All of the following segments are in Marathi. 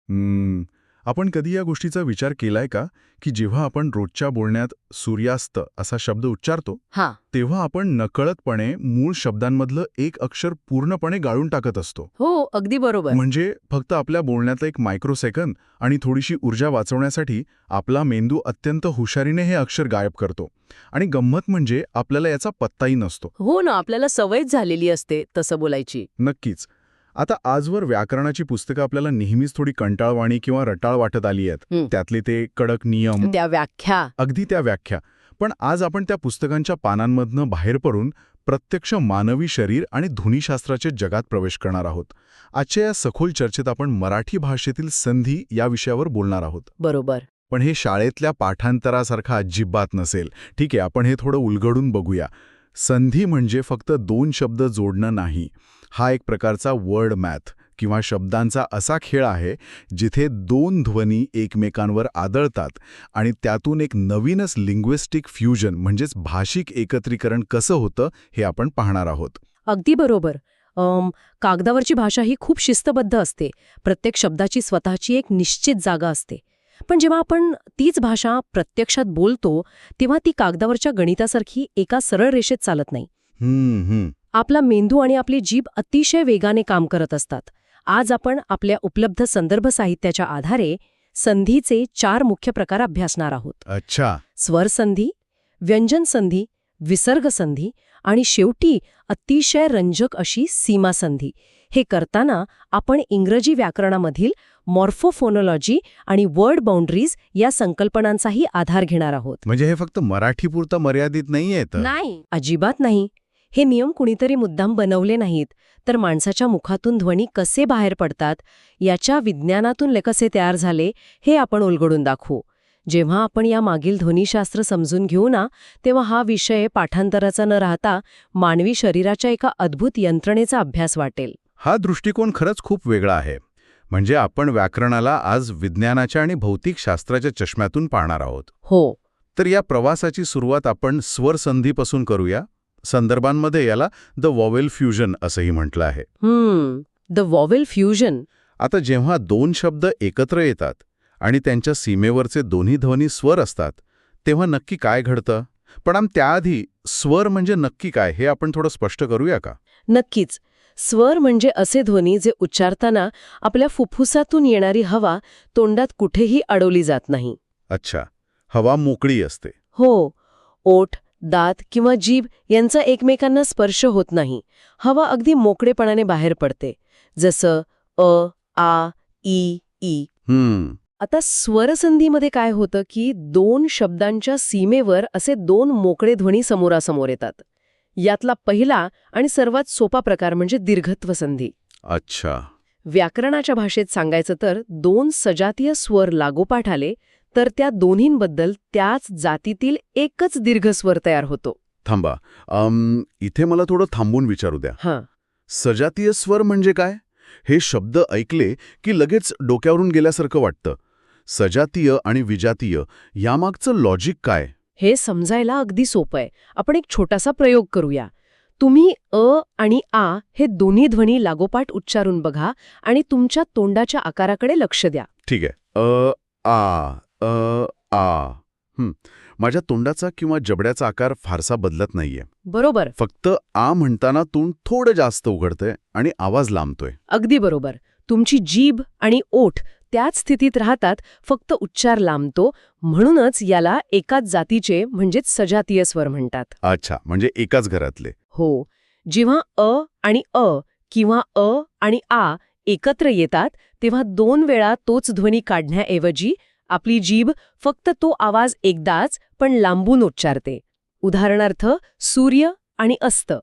आपण कधी या गोष्टीचा विचार केलाय का की जेव्हा आपण रोजच्या बोलण्यात सूर्यास्त असा शब्द उच्चारतो हां. तेव्हा आपण नकळतपणे मूळ शब्दांमधलं एक अक्षर पूर्णपणे गाळून टाकत असतो. हो, अगदी बरोबर. म्हणजे फक्त आपल्या बोलण्यातलं एक मायक्रोसेकंद आणि थोडीशी ऊर्जा वाचवण्यासाठी आपला मेंदू अत्यंत हुशारीने हे अक्षर गायब करतो. आणि गंमत म्हणजे आपल्याला याचा पत्ताही नसतो. हो ना, आपल्याला सवयच झालेली असते तसं बोलायची. नक्कीच. आता आजवर व्याकरणाची पुस्तकं आपल्याला नेहमीच थोडी कंटाळवाणी किंवा रटाळ वाटत आली आहेत. त्यातले ते कडक नियम, त्या व्याख्या. अगदी त्या व्याख्या. पण आज आपण त्या पुस्तकांच्या पानांमधनं बाहेर पडून प्रत्यक्ष मानवी शरीर आणि ध्वनिशास्त्राच्या जगात प्रवेश करणार आहोत. आजच्या या सखोल चर्चेत आपण मराठी भाषेतील संधी या विषयावर बोलणार आहोत. बरोबर. पण हे शाळेतल्या पाठांतरासारखं अजिबात नसेल. ठीक आहे, आपण हे थोडं उलगडून बघूया. संधी म्हणजे फक्त दोन शब्द जोडणं नाही. हा एक प्रकारचा वर्ड मॅथ किंवा शब्दांचा असा खेळ आहे जिथे दोन ध्वनी एकमेकांवर आदळतात आणि त्यातून एक नवीनच लिंग्विस्टिक फ्युजन म्हणजेच भाषिक एकत्रीकरण कसं होतं हे आपण पाहणार आहोत. अगदी बरोबर. कागदावरची भाषा ही खूप शिस्तबद्ध असते. प्रत्येक शब्दाची स्वतःची एक निश्चित जागा असते. पण जेव्हा आपण तीच भाषा प्रत्यक्षात बोलतो तेव्हा ती कागदावरच्या गणितासारखी एका सरळ रेषेत चालत नाही. आपला मेंदू आणि आपली जीभ अतिशय वेगाने काम करत असतात. आज आपण आपल्या उपलब्ध संदर्भ साहित्याच्या आधारे संधीचे 4 मुख्य प्रकार अभ्यासणार आहोत. अच्छा. स्वर संधी, व्यंजन संधी, विसर्ग संधी आणि शेवटी अतिशय रंजक अशी सीमा संधी. हे करताना आपण इंग्रजी व्याकरणामधील मॉर्फोफोनॉलॉजी आणि वर्ड बाउंड्रीज या संकल्पनांचाही आधार घेणार आहोत. म्हणजे हे फक्त मराठीपुरतं मर्यादित नाहीये तर? नाही, अजिबात नाही. हे नियम कुणीतरी मुद्दाम बनवले नाहीत, तर माणसाच्या मुखातून ध्वनी कसे बाहेर पडतात, याच्या विज्ञानातून कसे तयार झाले हे आपण उलगडून दाखवू. जेव्हा आपण या मागील ध्वनिशास्त्र समजून घेऊ ना, तेव्हा हा विषय पाठांतराचा न राहता मानवी शरीराच्या एका अद्भुत यंत्रणेचा अभ्यास वाटेल. हा दृष्टिकोन खरंच खूप वेगळा आहे. म्हणजे आपण व्याकरणाला आज विज्ञानाच्या आणि भौतिक शास्त्राच्या चष्म्यातून पाहणार आहोत. हो. तर या प्रवासाची सुरुवात आपण स्वर संधीपासून करूया. संदर्भांमध्ये याला द वॉवेल फ्युजन असंही म्हटलं आहे. The vowel fusion. आता जेव्हा दोन शब्द एकत्र येतात आणि त्यांच्या सीमेवरचे दोन्ही ध्वनी स्वर असतात तेव्हा नक्की काय घडतं? पण त्याआधी स्वर म्हणजे नक्की काय हे आपण थोडं स्पष्ट करूया का? नक्कीच. स्वर म्हणजे असे ध्वनी जे उच्चारताना आपल्या फुफ्फुसातून येणारी हवा तोंडात कुठेही अडवली जात नाही. अच्छा, हवा मोकळी असते. हो. ओठ, दात किंवा जीभ यांचा एकमेकांना स्पर्श होत नाही. हवा अगदी मोकळेपणाने बाहेर पडते. जसं अ, आ, ई, ई. आता स्वरसंधीमध्ये काय होतं की दोन शब्दांच्या सीमेवर असे दोन मोकळे ध्वनी समोरासमोर येतात. यातला पहिला आणि सर्वात सोपा प्रकार म्हणजे दीर्घत्व संधी. अच्छा. व्याकरणाच्या भाषेत सांगायचं तर दोन सजातीय स्वर लागोपाठ आले तर त्या दोन्हींबद्दल त्याच जातीतील एकच दीर्घ स्वर तयार होतो. थांबा, इथे मला थोडं थांबून विचारू द्या. हां. सजातीय स्वर म्हणजे काय? हे शब्द ऐकले की लगेच डोक्यावरून गेल्यासारखं वाटतं. सजातीय आणि विजातीय यामागचं लॉजिक काय? हे समजायला अगदी सोपं आहे. आपण एक छोटासा प्रयोग करूया. तुम्ही अ आणि आ हे दोन्ही ध्वनी लागोपाठ उच्चारून बघा आणि तुमच्या तोंडाच्या आकाराकडे लक्ष द्या. ठीक आहे. आ. माझ्या तोंडाचा किंवा जबड्याचा आकार फारसा बदलत नाहीये. बरोबर. फक्त आ म्हणताना तोंड थोडं जास्त उघडतंय आणि आवाज लांबतोय. अगदी बरोबर. तुमची जीभ आणि ओठ त्याच स्थितीत राहतात, फक्त उच्चार लांबतो. म्हणूनच याला एकाच जातीचे म्हणजेच सजातीय स्वर म्हणतात. अच्छा, म्हणजे एकाच घरातले. हो. जेव्हा अ आणि अ किंवा अ आणि आ एकत्र येतात तेव्हा 2 वेळा तोच ध्वनी काढण्याऐवजी आपली जीभ फक्त तो आवाज एकदाच पण लांबून उच्चारते. उदाहरणार्थ सूर्य आणि अस्त.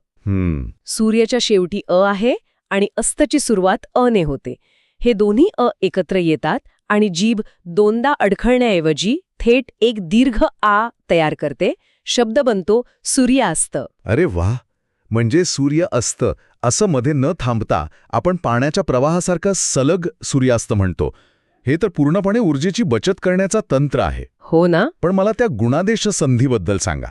सूर्याच्या शेवटी अ आहे आणि अस्तची सुरुवात अ ने होते. हे दोन्ही अ एकत्र येतात आणि जीभ दोनदा अडखळण्याऐवजी थेट एक दीर्घ आ तयार करते. शब्द बनतो सूर्यास्त. अरे वाह! म्हणजे सूर्य अस्त असं मध्ये न थांबता आपण पाण्याच्या प्रवाहासारखा सलग सूर्यास्त म्हणतो. हे तर पूर्णपणे ऊर्जेची बचत करण्याचा तंत्र आहे. हो ना. पण मला त्या गुणादेश संधीबद्दल सांगा.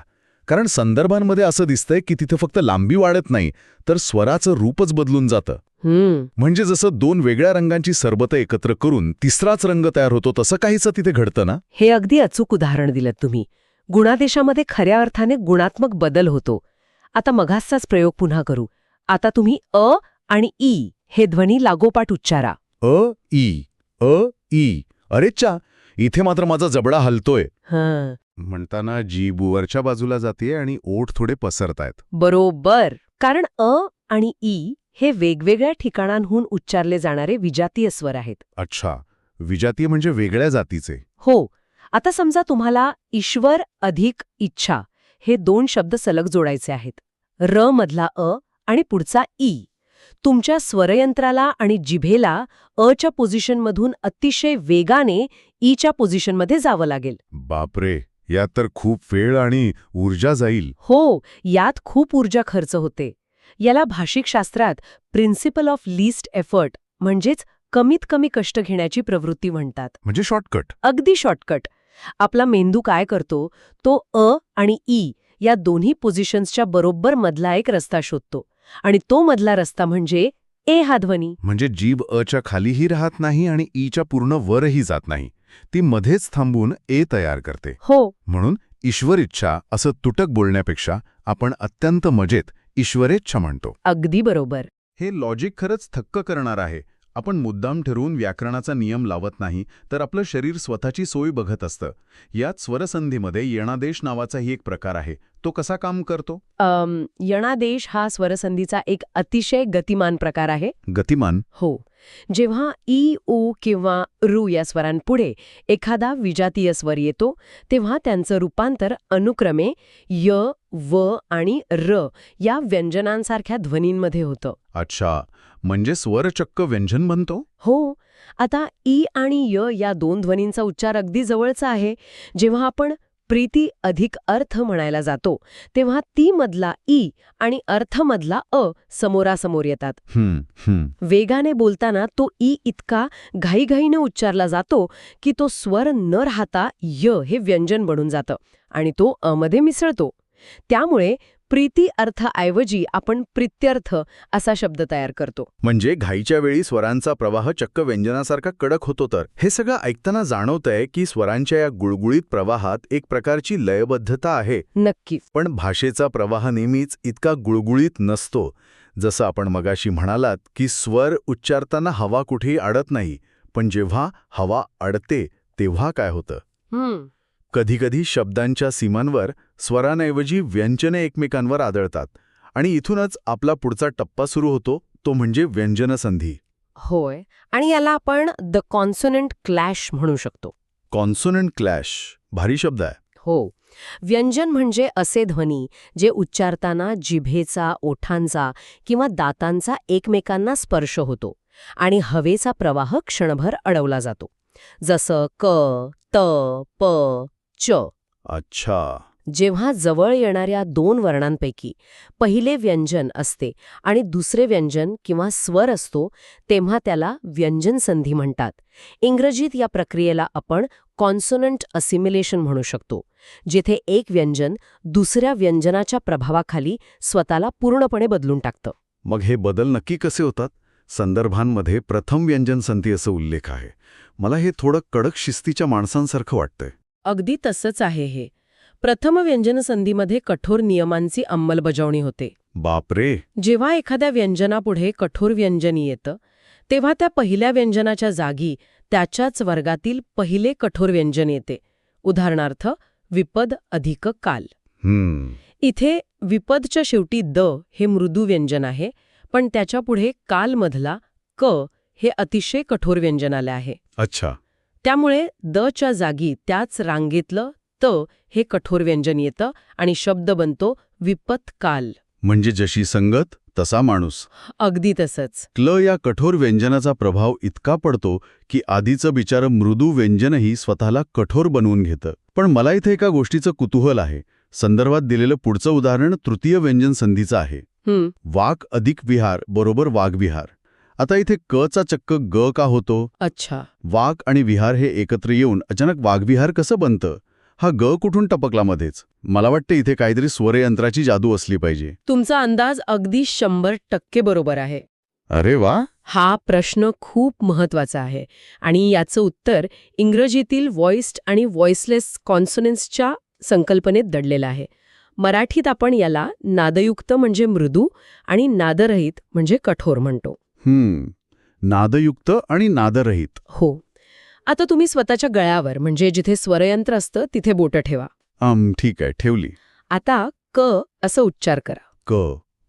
कारण संदर्भांमध्ये असं दिसतंय की तिथे फक्त लांबी वाढत नाही तर स्वराचं रूपच बदलून जातं. म्हणजे जसं दोन वेगळ्या रंगांची सरबतं एकत्र करून तिसराच रंग तयार होतो तसं काहीसं तिथे घडतं ना. हे अगदी अचूक उदाहरण दिलं तुम्ही. गुणादेशामध्ये खऱ्या अर्थाने गुणात्मक बदल होतो. आता मघाचाच प्रयोग पुन्हा करू. आता तुम्ही अ आणि ई हे ध्वनी लागोपाठ उच्चारा. अ ई. अरेच्चा, इथे मात्र माझा जबडा हलतोय. हं, म्हणताना जीभ वरच्या बाजूला जाते आणि ओठ थोडे पसरतायत. बरोबर. कारण अ आणि ई हे वेगवेगळ्या ठिकाणांहून उच्चारले जाणारे विजातीय स्वर आहेत. अच्छा, विजातीय म्हणजे वेगळ्या जातीचे. हो. आता समजा तुम्हाला ईश्वर अधिक इच्छा हे 2 शब्द सलग जोडायचे आहेत. र मधला अ आणि पुढचा ई. तुमच्या स्वरयंत्राला आणि जिभेला अच्या पोझिशनमधून अतिशय वेगाने ईच्या पोझिशनमध्ये जावं लागेल. बापरे, यात तर खूप वेळ आणि ऊर्जा जाईल. हो, यात खूप ऊर्जा खर्च होते. याला भाषिकशास्त्रात प्रिन्सिपल ऑफ लीस्ट एफर्ट म्हणजेच कमीत कमी कष्ट घेण्याची प्रवृत्ती म्हणतात. म्हणजे शॉर्टकट. अगदी शॉर्टकट. आपला मेंदू काय करतो, तो अ आणि ई या दोन्ही पोझिशन्सच्या बरोबर मधला एक रस्ता शोधतो. आणि तो मधला रस्ता म्हणजे ए हा ध्वनी. म्हणजे जीभ अच्या खालीही राहत नाही आणि ईच्या पूर्ण वरही जात नाही. ती मध्येच थांबून ए तयार करते. हो. म्हणून ईश्वर इच्छा असं तुटक बोलण्यापेक्षा आपण अत्यंत मजेत ईश्वरेच्छा म्हणतो. अगदी बरोबर. हे लॉजिक खरंच थक्क करणार आहे. आपण मुद्दाम ठरवून व्याकरणाचा नियम लावत नाही, तर आपलं शरीर स्वतःची सोय बघत असतं. यात स्वरसंधीमध्ये यणादेश नावाचाही एक प्रकार आहे. तो कसा काम करतो? यणादेश हा स्वरसंधीचा एक अतिशय गतिमान प्रकार आहे. गतिमान? हो. जेव्हा ई, उ किंवा रू या स्वरांपुढे एखादा विजातीय स्वर येतो, तेव्हा त्यांचं रूपांतर अनुक्रमे य, व आणि र या व्यंजनांसारख्या ध्वनींमध्ये होतं. अच्छा, म्हणजे स्वर चक्क व्यंजन बनतो? हो. आता ई आणि य या 2 ध्वनींचा उच्चार अगदी जवळचा आहे. जेव्हा आपण प्रीती अधिक अर्थ म्हणायला जातो, तेव्हा ती मधला ई आणि अर्थ मधला अ समोरासमोर येतात. वेगाने बोलताना तो ई इतका घाईघाईने उच्चारला जातो की तो स्वर न राहता य हे व्यंजन बनून जातं आणि तो अ मध्ये मिसळतो. त्यामुळे प्रीती अर्थऐवजी आपण प्रित्यर्थ असा शब्द तयार करतो. म्हणजे घाईच्या वेळी स्वरांचा प्रवाह चक्क व्यंजनासारखा कडक होतो. तर हे सगळं ऐकताना जाणवतंय की स्वरांच्या या गुळगुळीत प्रवाहात एक प्रकारची लयबद्धता आहे. नक्कीच. पण भाषेचा प्रवाह नेहमीच इतका गुळगुळीत नसतो. जसं आपण मगाशी म्हणालात की स्वर उच्चारताना हवा कुठेही अडत नाही, पण जेव्हा हवा अडते तेव्हा काय होतं? कधीकधी शब्दांच्या सीमांवर स्वरांऐवजी व्यंजने एकमेकांवर आदळतात आणि इथूनच आपला पुढचा टप्पा सुरू होतो, तो म्हणजे व्यंजनसंधी. होय. आणि याला आपण द कॉन्सोनंट क्लॅश म्हणू शकतो. कॉन्सोनंट क्लॅश, भारी शब्द आहे. हो. व्यंजन म्हणजे असे ध्वनी जे उच्चारताना जिभेचा, ओठांचा किंवा दातांचा एकमेकांना स्पर्श होतो आणि हवेचा प्रवाह क्षणभर अडवला जातो. जसं क, त, प, च. अच्छा. जेव्हा जवळ येणाऱ्या 2 वर्णांपैकी पहिले व्यंजन असते आणि दुसरे व्यंजन किंवा स्वर असतो, तेव्हा त्याला व्यंजनसंधी म्हणतात. इंग्रजीत या प्रक्रियेला आपण कॉन्सोनंट असिमिलेशन म्हणू शकतो, जिथे एक व्यंजन दुसऱ्या व्यंजनाच्या प्रभावाखाली स्वतःला पूर्णपणे बदलून टाकतं. मग हे बदल नक्की कसे होतात? संदर्भांमध्ये प्रथम व्यंजनसंधी असं उल्लेख आहे. मला हे थोडं कडक शिस्तीच्या माणसांसारखं वाटतंय. अगदी तसंच आहे हे. प्रथम व्यंजनसंधीमध्ये कठोर नियमांची अंमलबजावणी होते. बापरे. जेव्हा एखाद्या व्यंजनापुढे कठोर व्यंजन येतं, तेव्हा त्या पहिल्या व्यंजनाच्या जागी त्याच्याच वर्गातील पहिले कठोर व्यंजन येते. उदाहरणार्थ विपद अधिक काल. इथे विपदच्या शेवटी द हे मृदू व्यंजन आहे, पण त्याच्यापुढे कालमधला क हे अतिशय कठोर व्यंजन आले आहे. अच्छा. त्यामुळे द च्या जागी त्याच रांगेतलं त हे कठोर व्यंजन येतं आणि शब्द बनतो विपत काल. म्हणजे जशी संगत तसा माणूस. अगदी तसंच. क्ल या कठोर व्यंजनाचा प्रभाव इतका पडतो की आधीचं बिचारं मृदू व्यंजनही स्वतःला कठोर बनवून घेतं. पण मला इथे एका गोष्टीचं कुतूहल आहे. संदर्भात दिलेलं पुढचं उदाहरण तृतीय व्यंजन संधीचं आहे. वाक अधिक विहार बरोबर वाग्विहार. आता इथे क चा चक्क ग का होतो? अच्छा. वाक आणि विहार हे एकत्र येऊन अचानक वाग्विहार कसं बनतं? हा ग कुठून टपकला मध्येच? मला वाटतं इथे काहीतरी स्वरयंत्राची जादू असली पाहिजे. तुमचा अंदाज अगदी 100% बरोबर आहे. अरे वा. हा प्रश्न खूप महत्वाचा आहे आणि याचं उत्तर इंग्रजीतील व्हॉइस्ड आणि व्हॉइसलेस कॉन्सोनन्ट्सच्या संकल्पनेत दडलेलं आहे. मराठीत आपण याला नादयुक्त म्हणजे मृदू आणि नादरहित म्हणजे कठोर म्हणतो. नादयुक्त आणि नादरहित. हो. आता तुम्ही स्वतःच्या गळ्यावर म्हणजे जिथे स्वरयंत्र असतं तिथे बोटं ठेवा. ठीक आहे, ठेवली. आता क असं उच्चार करा. क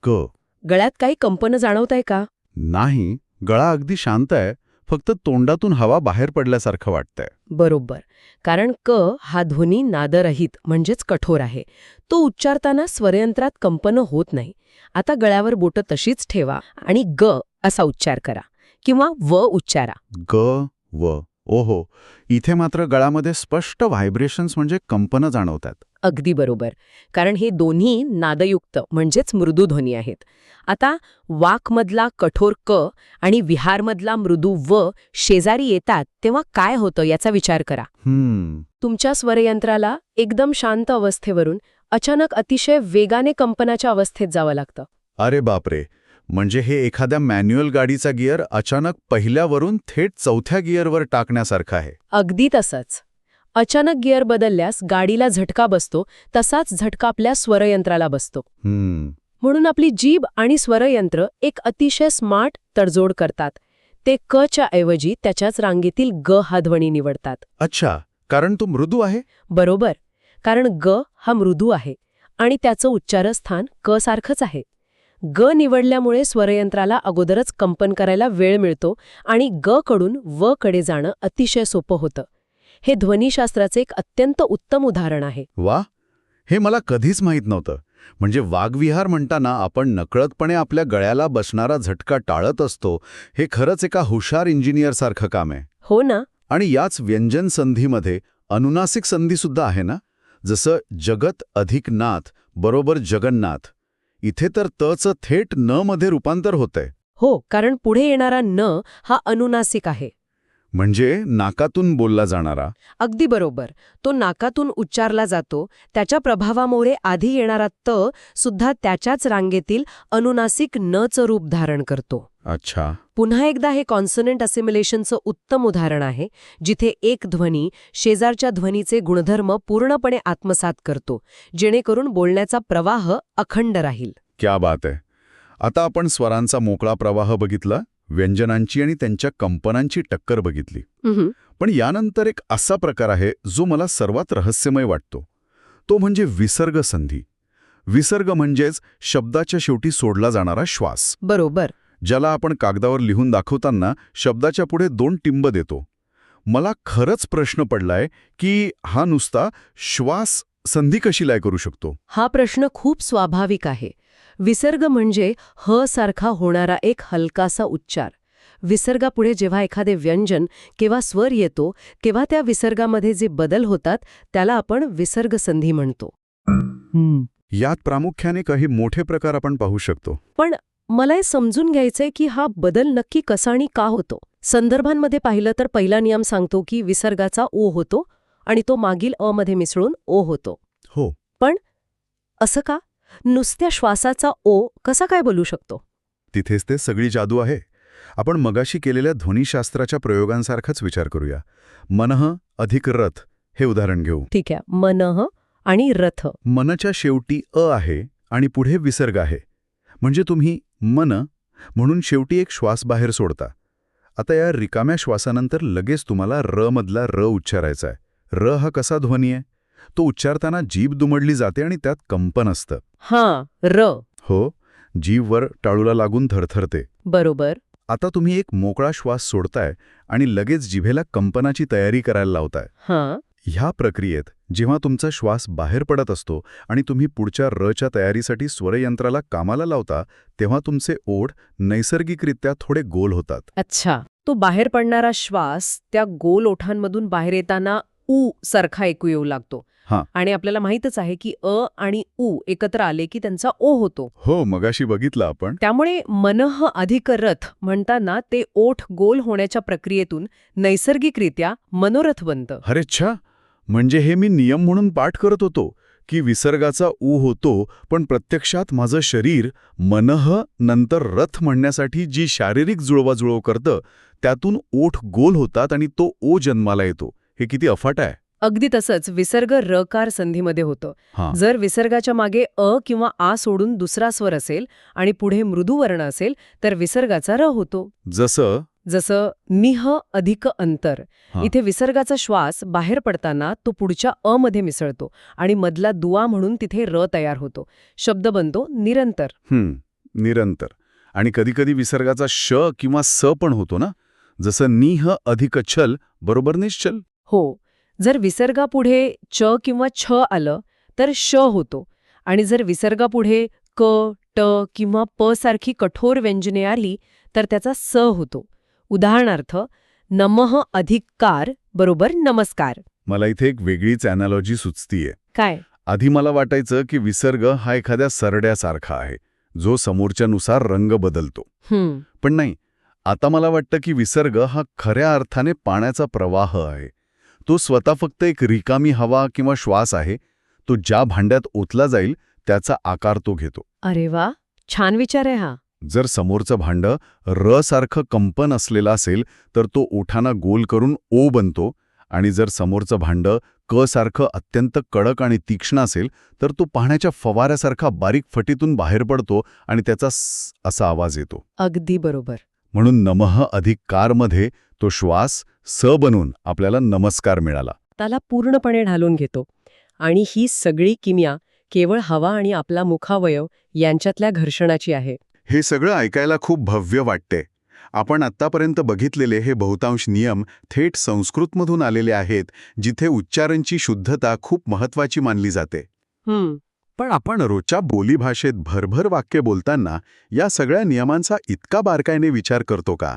क. गळ्यात काही कंपन जाणवताय का? नाही, गळा अगदी शांत आहे, फक्त तोंडातून हवा बाहेर पडल्यासारखं वाटतंय. बरोबर. कारण क हा ध्वनी नादरहित म्हणजेच कठोर आहे. तो उच्चारताना स्वरयंत्रात कंपन होत नाही. आता गळ्यावर बोटं तशीच ठेवा आणि ग असा उच्चार करा किंवा व उच्चारा. ग व. ओहो, इथे मात्र गळामध्ये स्पष्ट व्हायब्रेशन्स म्हणजे कंपनं जाणवतात. अगदी बरोबर. कारण हे दोन्ही नादयुक्त म्हणजेच मृदू ध्वनी आहेत. आता वाकमधला कठोर क आणि विहारमधला मृदू व शेजारी येतात तेव्हा काय होतं याचा विचार करा. तुमच्या स्वरयंत्राला एकदम शांत अवस्थेवरून अचानक अतिशय वेगाने कंपनाच्या अवस्थेत जावं लागतं. अरे बापरे. म्हणजे हे एखाद्या मॅन्युअल गाडीचा गिअर अचानक पहिल्यावरून थेट चौथ्या गिअरवर टाकण्यासारखं आहे. अगदी तसंच. अचानक गिअर बदलल्यास गाडीला झटका बसतो, तसाच झटका आपल्या स्वरयंत्राला बसतो. म्हणून आपली जीभ आणि स्वरयंत्र एक अतिशय स्मार्ट तडजोड करतात. ते क च्या ऐवजी त्याच्याच रांगेतील ग हा ध्वनी निवडतात. अच्छा, कारण तो मृदू आहे. बरोबर. कारण ग हा मृदू आहे आणि त्याचं उच्चारस्थान क सारखंच आहे. ग निवडल्यामुळे स्वरयंत्राला अगोदरच कंपन करायला वेळ मिळतो आणि ग कडून व कडे जाणं अतिशय सोपं होतं. हे ध्वनीशास्त्राचे एक अत्यंत उत्तम उदाहरण आहे. वा, हे मला कधीच माहीत नव्हतं. म्हणजे वाग्विहार म्हणताना आपण नकळतपणे आपल्या गळ्याला बसणारा झटका टाळत असतो. हे खरंच एका हुशार इंजिनियरसारखं काम आहे. हो ना. आणि याच व्यंजन संधीमध्ये अनुनासिक संधीसुद्धा आहे ना. जसं जगत अधिक नाथ बरोबर जगन्नाथ. इथे तर तचं थेट न मध्ये रूपांतर होतंय. हो, कारण पुढे येणारा न हा अनुनासिक आहे. म्हणजे नाकातून बोलला जाणारा. अगदी बरोबर. तो नाकातून उच्चारला जातो. त्याच्या प्रभावामुळे आधी येणारा त सुद्धा त्याच्याच रांगेतील अनुनासिक नचं रूप धारण करतो. अच्छा. पुन्हा एकदा हे कॉन्सोनंट असिम्युलेशनचं उत्तम उदाहरण आहे, जिथे एक ध्वनी शेजारच्या ध्वनीचे गुणधर्म पूर्णपणे आत्मसात करतो, जेणेकरून बोलण्याचा प्रवाह अखंड राहील. क्या बात आहे. आता आपण स्वरांचा मोकळा प्रवाह बघितला, व्यंजनांची आणि त्यांच्या कंपनांची टक्कर बघितली. पण यानंतर एक असा प्रकार आहे जो मला सर्वात रहस्यमय वाटतो. तो म्हणजे विसर्ग संधी. विसर्ग म्हणजेच शब्दाच्या शेवटी सोडला जाणारा श्वास. बरोबर. ज्याला आपण कागदावर लिहून दाखवताना शब्दाच्या पुढे 2 टिंब देतो. मला खरंच प्रश्न पडलाय की हा नुसता श्वास संधी कशी लय करू शकतो. हा प्रश्न खूप स्वाभाविक आहे. विसर्ग म्हणजे ह सारखा होणारा एक हलकासा उच्चार. विसर्गापुढे जेव्हा एखादे व्यंजन किंवा स्वर येतो तेव्हा त्या विसर्गामध्ये जे बदल होतात त्याला आपण विसर्ग संधी म्हणतो. यात प्रामुख्याने काही मोठे प्रकार आपण पाहू शकतो. पण मला हे समजून घ्यायचंय की हा बदल नक्की कसा आणि का होतो. संदर्भांमध्ये पाहिलं तर पहिला नियम सांगतो की विसर्गाचा ओ होतो आणि तो मागील अ मध्ये मिसळून ओ होतो. हो. पण असं का? नुसत्या श्वासाचा ओ कसा काय बोलू शकतो? तिथेच ते सगळी जादू आहे. आपण मगाशी केलेल्या ध्वनीशास्त्राच्या प्रयोगांसारखाच विचार करूया. मनः अधिक रथ हे उदाहरण घेऊ. ठीक आहे. मनः आणि रथ. मनच्या शेवटी अ आहे आणि पुढे विसर्ग आहे. म्हणजे तुम्ही मन म्हणून शेवटी एक श्वास बाहेर सोडता. आता या रिकाम्या श्वासानंतर लगेच तुम्हाला र मधला र उच्चारायचा आहे. र हा कसा ध्वनी आहे? तो उच्चारताना जीभ दुमडली जाते आणि त्यात कंपन असतं. हां, र. हो, जीभ वर टाळूला लागून थरथरते. बरोबर. आता तुम्ही एक मोकळा श्वास सोडताय आणि लगेच जिभेला कंपनाची तयारी करायला लावताय. हां. ह्या प्रक्रियेत जेव्हा तुमचा श्वास बाहेर पडत असतो आणि तुम्ही पुढच्या रच्या तयारीसाठी स्वरयंत्राला कामाला लावता तेव्हा तुमचे ओठ नैसर्गिकरित्या थोडे गोल होतात. अच्छा. तो बाहेर पडणारा श्वास त्या गोल ओठांमधून बाहेर येताना उ सारखा ऐकू येऊ लागतो. हां. आणि आपल्याला माहीतच आहे की अ आणि उ एकत्र आले की त्यांचा ओ होतो. हो, मगाशी बघितलं आपण. त्यामुळे मनः अधिक रथ म्हणताना ते ओठ गोल होण्याच्या प्रक्रियेतून नैसर्गिकरित्या मनोरथ बनतं. अरे छा, म्हणजे हे मी नियम म्हणून पाठ करत होतो की विसर्गाचा ऊ होतो, पण प्रत्यक्षात माझं शरीर मनः नंतर रथ म्हणण्यासाठी जी शारीरिक जुळवाजुळव करतं, त्यातून ओठ गोल होतात आणि तो ओ जन्माला येतो. हे किती अफाट आहे. अगदी तसंच विसर्ग रकार संधीमध्ये होतं. हां. जर विसर्गाच्या मागे अ किंवा आ सोडून दुसरा स्वर असेल आणि पुढे मृदू वर्ण असेल तर विसर्गाचा र होतो. जसं निह अधिक अंतर. हां. इथे विसर्गाचा श्वास बाहेर पडताना तो पुढच्या अ मध्ये मिसळतो आणि मधला दुवा म्हणून तिथे र तयार होतो. शब्द बनतो निरंतर. निरंतर. आणि कधीकधी विसर्गाचा श किंवा स पण होतो ना, जसं निह अधिक छल बरोबर निश्चल. हो. जर विसर्गापुढे च किंवा छ आलं तर श होतो आणि जर विसर्गापुढे क, ट किंवा प सारखी कठोर व्यंजने आली तर त्याचा स होतो. उदाहरणार्थ नमः अधिक कार बरोबर नमस्कार. मला इथे एक वेगळीच अॅनालॉजी सुचतीये. काय? आधी मला वाटायचं की विसर्ग हा एखाद्या सरड्यासारखा आहे, जो समोरच्यानुसार रंग बदलतो. पण नाही, आता मला वाटतं की विसर्ग हा खऱ्या अर्थाने पाण्याचा प्रवाह आहे. तो स्वतः फक्त एक रिकामी हवा किंवा श्वास आहे. तो ज्या भांड्यात ओतला जाईल त्याचा आकार तो घेतो. अरे वा, छान विचार आहे हा. जर समोरचं भांडं र सारखं कंपन असलेलं असेल तर तो ओठांना गोल करून ओ बनतो, आणि जर समोरचं भांडं क सारखं अत्यंत कडक आणि तीक्ष्ण असेल तर तो पाण्याच्या फवाऱ्यासारखा बारीक फटीतून बाहेर पडतो आणि त्याचा स असा आवाज येतो. अगदी बरोबर. म्हणून नमः अधिक कारमध्ये तो श्वास स बनून आपल्याला नमस्कार मिळाला. त्याला पूर्णपणे ढालून घेतो. आणि ही सगळी किमया केवळ हवा आणि आपला मुखावयव यांच्यातल्या घर्षणाची आहे. हे सगळं ऐकायला खूप भव्य वाटते. आपण आत्तापर्यंत बघितलेले हे बहुतांश नियम थेट संस्कृतमधून आलेले आहेत, जिथे उच्चारांची शुद्धता खूप महत्वाची मानली जाते. पण आपण रोजच्या बोलीभाषेत भरभर वाक्य बोलताना या सगळ्या नियमांचा इतका बारकाईने विचार करतो का?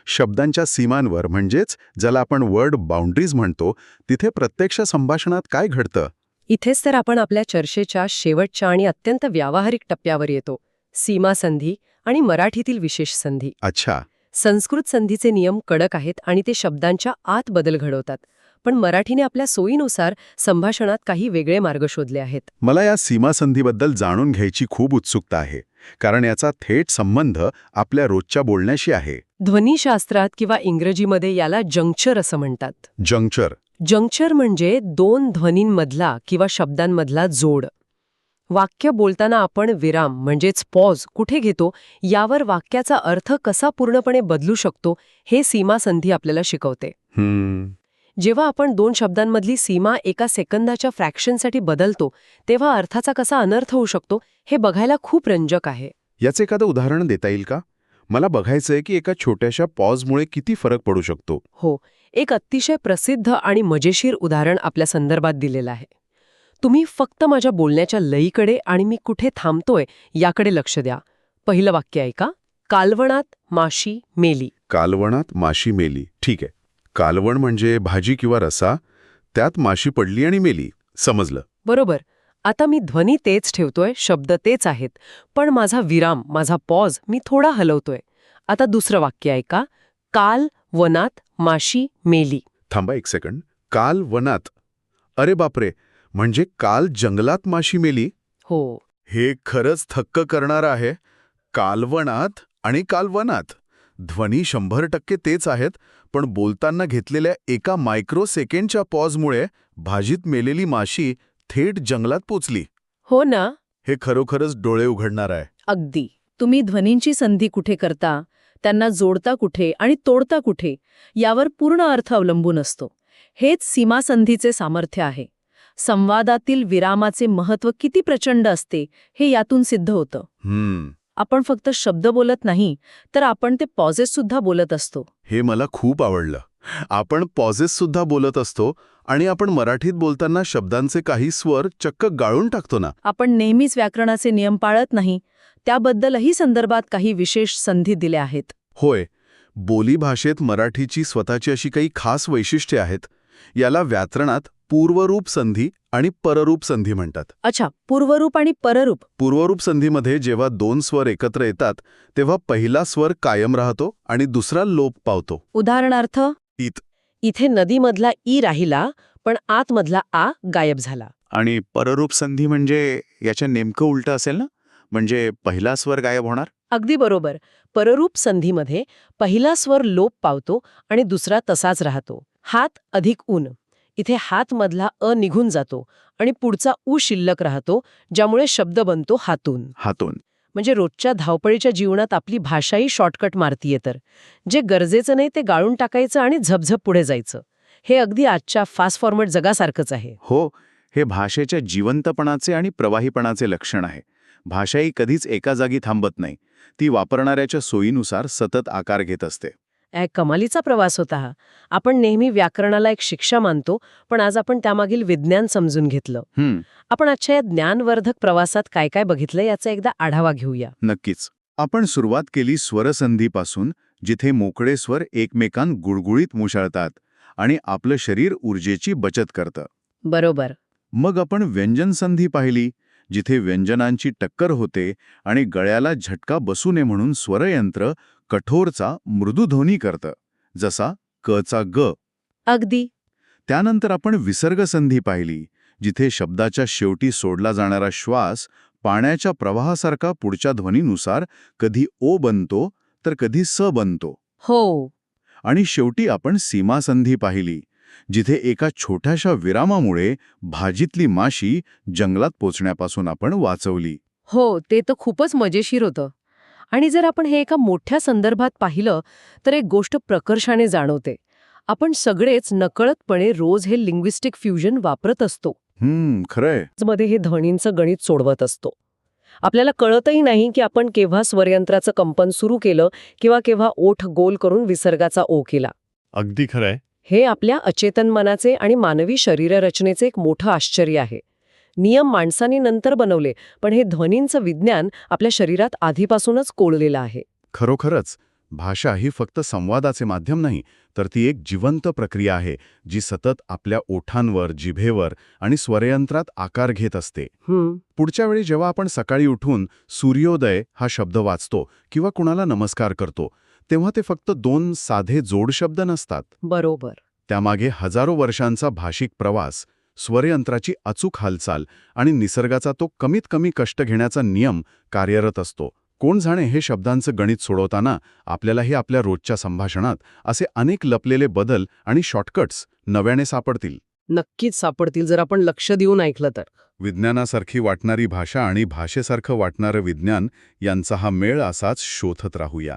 शब्दांच्या सीमांवर, म्हणजेच ज्याला आपण वर्ड बाउंड्रीज म्हणतो, तिथे प्रत्यक्ष संभाषणात काय घडतं? इथेच तर आपण आपल्या चर्चेच्या शेवटच्या आणि अत्यंत व्यावहारिक टप्प्यावर येतो. सीमा संधी आणि मराठीतील विशेष संधी. अच्छा. संस्कृत संधीचे नियम कडक आहेत आणि ते शब्दांच्या आत बदल घडवतात. पण मराठीने आपल्या सोयीनुसार संभाषणात काही वेगळे मार्ग शोधले आहेत. मला या सीमासंधीबद्दल जाणून घ्यायची खूप उत्सुकता आहे, कारण याचा थेट संबंध आपल्या रोजच्या बोलण्याशी आहे. ध्वनिशास्त्रात किंवा इंग्रजीमध्ये याला जंक्चर असं म्हणतात. जंक्चर. जंक्चर म्हणजे दोन ध्वनींमधला किंवा शब्दांमधला जोड. वाक्य बोलताना आपण विराम म्हणजेच पॉज कुठे घेतो, यावर वाक्याचा अर्थ कसा पूर्णपणे बदलू शकतो, हे सीमासंधी आपल्याला शिकवते. जेव्हा आपण दोन शब्दांमधली सीमा एका सेकंदाच्या फ्रॅक्शनसाठी बदलतो, तेव्हा अर्थाचा कसा अनर्थ होऊ शकतो, हे बघायला खूप रंजक आहे. याचं एखादं उदाहरण देता येईल का? मला बघायचंय की एका छोट्याशा पॉजमुळे किती फरक पडू शकतो. हो, एक अतिशय प्रसिद्ध आणि मजेशीर उदाहरण आपल्या संदर्भात दिलेलं आहे. तुम्ही फक्त माझ्या बोलण्याच्या लयीकडे आणि मी कुठे थांबतोय याकडे लक्ष द्या. पहिलं वाक्य ऐका. कालवणात माशी मेली. कालवणात माशी मेली. ठीक आहे. कालवण म्हणजे भाजी किंवा रसा, त्यात माशी पडली आणि मेली. समजलं. बरोबर. आता मी ध्वनी तेच ठेवतोय, शब्द तेच आहेत, पण माझा विराम, माझा पॉज मी थोडा हलवतोय. आता दुसरं वाक्य ऐका. काल वनात माशी मेली. थांबा एक सेकंड. काल वनात. अरे बापरे, म्हणजे काल जंगलात माशी मेली? हो. हे खरंच थक्क करणारं आहे. कालवणात आणि कालवनात. ध्वनी 100% तेच आहेत, पण बोलताना घेतलेल्या एका मायक्रो सेकंडच्या पॉजमुळे भाजीत मेलेली माशी थेट जंगलात पोचली. हो ना. हे खरोखरच डोळे उघडणार आहे. अगदी. तुम्ही ध्वनींची संधी कुठे करता, त्यांना जोडता कुठे आणि तोडता कुठे, यावर पूर्ण अर्थ अवलंबून असतो. हेच सीमासंधीचे सामर्थ्य आहे. संवादातील विरामाचे महत्त्व किती प्रचंड असते हे यातून सिद्ध होतं. आपण फक्त शब्द बोलत नाही, तर आपण ते पॉजेस सुद्धा बोलत असतो. हे मला खूप आवडलं. आपण पॉजेस सुद्धा बोलत असतो आणि आपण मराठीत बोलताना शब्दांचे काही स्वर चक्क गाळून टाकतो ना. आपण नेहमीच व्याकरणाचे नियम पाळत नाही, त्याबद्दलही संदर्भात काही विशेष संधी दिल्या आहेत. होय, बोलीभाषेत मराठीची स्वतःची अशी काही खास वैशिष्ट्ये आहेत. याला व्याकरणात पूर्वरूप संधी आणि पररूप संधी म्हणतात. अच्छा, पूर्वरूप आणि पररूप. पूर्वरूप संधीमध्ये जेव्हा दोन स्वर एकत्र येतात, तेव्हा पहिला स्वर कायम राहतो आणि दुसरा लोप पावतो. उदाहरणार्थ, ईत. इथे नदीमधला ई राहिला, पण आतमधला आ गायब झाला. आणि पररूप संधी म्हणजे याच्या नेमकं उलटं असेल ना? म्हणजे पहिला स्वर गायब होणार? अगदी बरोबर. पररूप संधीमध्ये पहिला स्वर लोप पावतो आणि दुसरा तसाच राहतो. हात अधिक ऊन. इथे हात मधला अ निघून जातो आणि पुढचा ऊ शिल्लक राहतो, ज्यामुळे शब्द बनतो हातून. हातून. म्हणजे रोजच्या धावपळीच्या जीवनात आपली भाषाही शॉर्टकट मारतीये तर. जे गरजेचं नाही ते गाळून टाकायचं आणि झपझप पुढे जायचं. हे अगदी आजच्या फास्ट फॉरवर्ड जगासारखंच आहे. हो, हे भाषेच्या जिवंतपणाचे आणि प्रवाहीपणाचे लक्षण आहे. भाषा ही कधीच एका जागी थांबत नाही. ती वापरणाऱ्याच्या सोयीनुसार सतत आकार घेत असते. कमालीचा प्रवास होता हा. आपण नेहमी व्याकरणाला एक शिक्षा मानतो, पण आज आपण त्यामागील विज्ञान समजून घेतलं. आपण आजच्या या ज्ञानवर्धक प्रवासात काय काय बघितलं याचा एकदा आढावा घेऊया. नक्कीच. आपण सुरुवात केली स्वरसंधीपासून, जिथे मोकळे स्वर एकमेकांत गुळगुळीत मुसळतात आणि आपलं शरीर ऊर्जेची बचत करतं. बरोबर. मग आपण व्यंजनसंधी पाहिली, जिथे व्यंजनांची टक्कर होते आणि गळ्याला झटका बसू नये म्हणून स्वरयंत्र कठोरचा मृदू ध्वनी करतं, जसा कचा ग. अगदी. त्यानंतर आपण विसर्गसंधी पाहिली, जिथे शब्दाच्या शेवटी सोडला जाणारा श्वास पाण्याच्या प्रवाहासारखा पुढच्या ध्वनीनुसार कधी ओ बनतो तर कधी स बनतो. हो. आणि शेवटी आपण सीमासंधी पाहिली, जिथे एका छोट्याशा विरामामुळे भाजीतली माशी जंगलात पोचण्यापासून आपण वाचवली. हो, ते तर खूपच मजेशीर होतं. आणि जर आपण हे एका मोठ्या संदर्भात पाहिलं तर एक गोष्ट प्रकर्षाने जाणवते. आपण सगळेच नकळतपणे रोज हे लिंग्विस्टिक फ्युजन वापरत असतो. खरंय. मध्ये हे ध्वनींचं गणित सोडवत असतो. आपल्याला कळतही नाही की आपण केव्हा स्वरयंत्राचं कंपन सुरू केलं किंवा केव्हा ओठ गोल करून विसर्गाचा ओ केला. अगदी खरंय. हे आपल्या अचेतन मनाचे आणि मानवी शरीररचनेचे एक मोठं आश्चर्य आहे. नियम माणसांनी नंतर बनवले, पण हे ध्वनींचं विज्ञान आपल्या शरीरात आधीपासूनच कोळलेलं आहे. खरोखरच भाषा ही फक्त संवादाचे माध्यम नाही, तर ती एक जिवंत प्रक्रिया आहे, जी सतत आपल्या ओठांवर, जिभेवर आणि स्वरयंत्रात आकार घेत असते. पुढच्या वेळी जेव्हा आपण सकाळी उठून सूर्योदय हा शब्द वाचतो किंवा कुणाला नमस्कार करतो, तेव्हा ते फक्त दोन साधे जोडशब्द नसतात. बरोबर. त्यामागे हजारो वर्षांचा भाषिक प्रवास, स्वरयंत्राची अचूक हालचाल आणि निसर्गाचा तो कमीत कमी कष्ट घेण्याचा नियम कार्यरत असतो. कोण जाणे हे शब्दांचं गणित सोडवताना आपल्यालाही आपल्या रोजच्या संभाषणात असे अनेक लपलेले बदल आणि शॉर्टकट्स नव्याने सापडतील. नक्कीच सापडतील जर आपण लक्ष देऊन ऐकलं तर. विज्ञानासारखी वाटणारी भाषा आणि भाषेसारखं वाटणारं विज्ञान यांचा हा मेळ असाच शोधत राहूया.